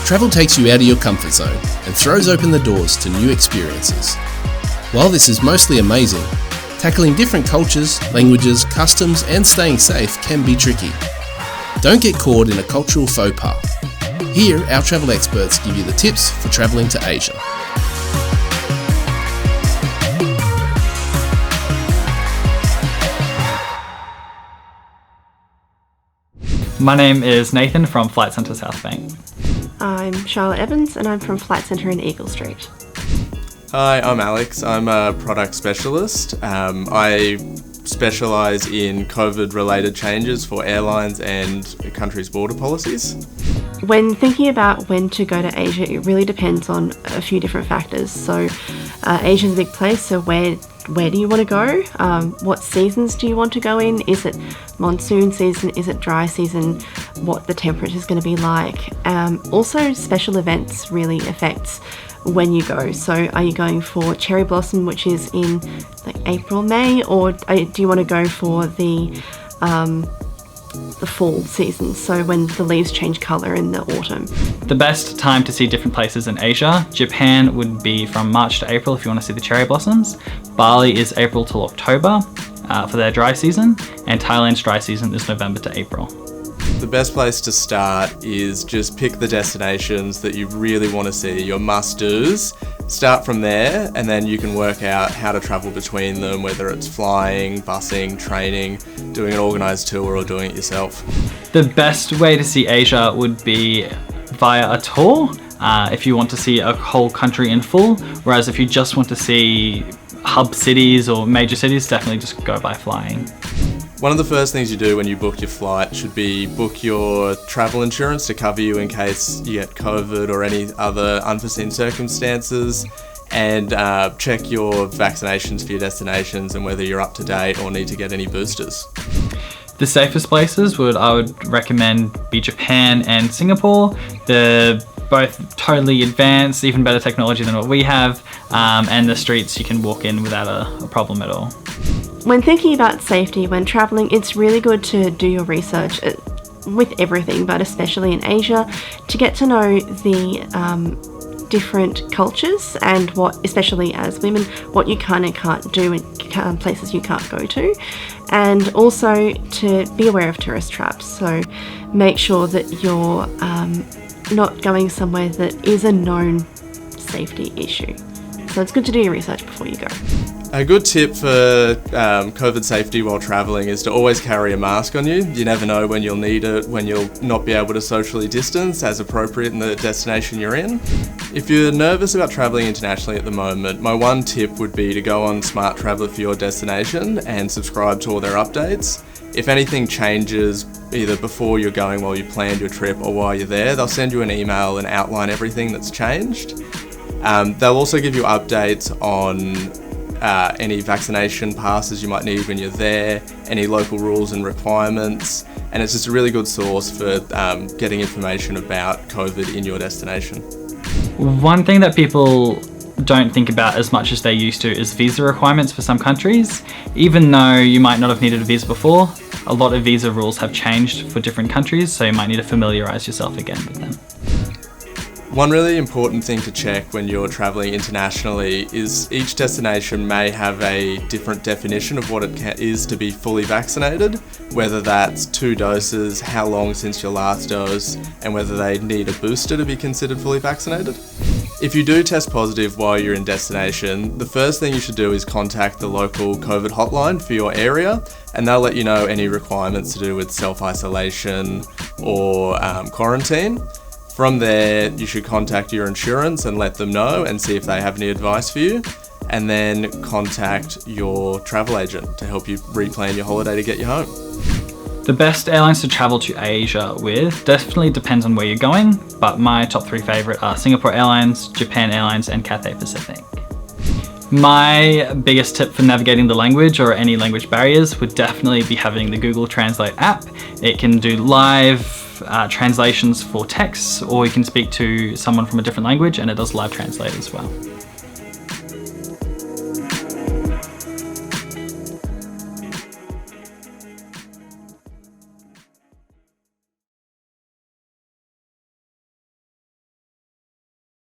Travel takes you out of your comfort zone and throws open the doors to new experiences. While this is mostly amazing, tackling different cultures, languages, customs and staying safe can be tricky. Don't get caught in a cultural faux pas. Here, our travel experts give you the tips for travelling to Asia. My name is Nathan from Flight Centre South Bank. I'm Charlotte Evans and I'm from Flight Centre in Eagle Street. Hi, I'm Alex. I'm a product specialist. I specialise in COVID-related changes for airlines and countries' border policies. When thinking about when to go to Asia, it really depends on a few different factors. So Asia's a big place, so where do you want to go? What seasons do you want to go in? Is it monsoon season? Is it dry season? What the temperature is going to be like? Also, special events really affects when you go. So are you going for cherry blossom, which is in like April, May, or do you want to go for the fall season, so when the leaves change colour in the autumn? The best time to see different places in Asia, Japan would be from March to April if you want to see the cherry blossoms. Bali is April till October for their dry season, and Thailand's dry season is November to April. The best place to start is just pick the destinations that you really want to see, your must-dos. Start from there, and then you can work out how to travel between them, whether it's flying, busing, training, doing an organised tour or doing it yourself. The best way to see Asia would be via a tour, if you want to see a whole country in full, whereas if you just want to see hub cities or major cities, definitely just go by flying. One of the first things you do when you book your flight should be book your travel insurance to cover you in case you get COVID or any other unforeseen circumstances, and check your vaccinations for your destinations and whether you're up to date or need to get any boosters. The safest places I would recommend be Japan and Singapore. They're both totally advanced, even better technology than what we have, and the streets you can walk in without a problem at all. When thinking about safety when travelling, it's really good to do your research with everything, but especially in Asia, to get to know the different cultures and what, especially as women, what you can and can't do in places you can't go to, and also to be aware of tourist traps. So make sure that you're not going somewhere that is a known safety issue. So it's good to do your research before you go. A good tip for COVID safety while travelling is to always carry a mask on you. You never know when you'll need it, when you'll not be able to socially distance as appropriate in the destination you're in. If you're nervous about travelling internationally at the moment, my one tip would be to go on Smart Traveller for your destination and subscribe to all their updates. If anything changes, either before you're going, while you planned your trip, or while you're there, they'll send you an email and outline everything that's changed. They'll also give you updates on any vaccination passes you might need when you're there, any local rules and requirements, and it's just a really good source for getting information about COVID in your destination. One thing that people don't think about as much as they used to is visa requirements for some countries. Even though you might not have needed a visa before, a lot of visa rules have changed for different countries, so you might need to familiarise yourself again with them. One really important thing to check when you're travelling internationally is each destination may have a different definition of what it is to be fully vaccinated, whether that's 2 doses, how long since your last dose, and whether they need a booster to be considered fully vaccinated. If you do test positive while you're in destination, the first thing you should do is contact the local COVID hotline for your area, and they'll let you know any requirements to do with self-isolation or quarantine. From there, you should contact your insurance and let them know and see if they have any advice for you, and then contact your travel agent to help you replan your holiday to get you home. The best airlines to travel to Asia with definitely depends on where you're going, but my top 3 favourite are Singapore Airlines, Japan Airlines and Cathay Pacific. My biggest tip for navigating the language or any language barriers would definitely be having the Google Translate app. It can do live translations for texts, or you can speak to someone from a different language and it does live translate as well.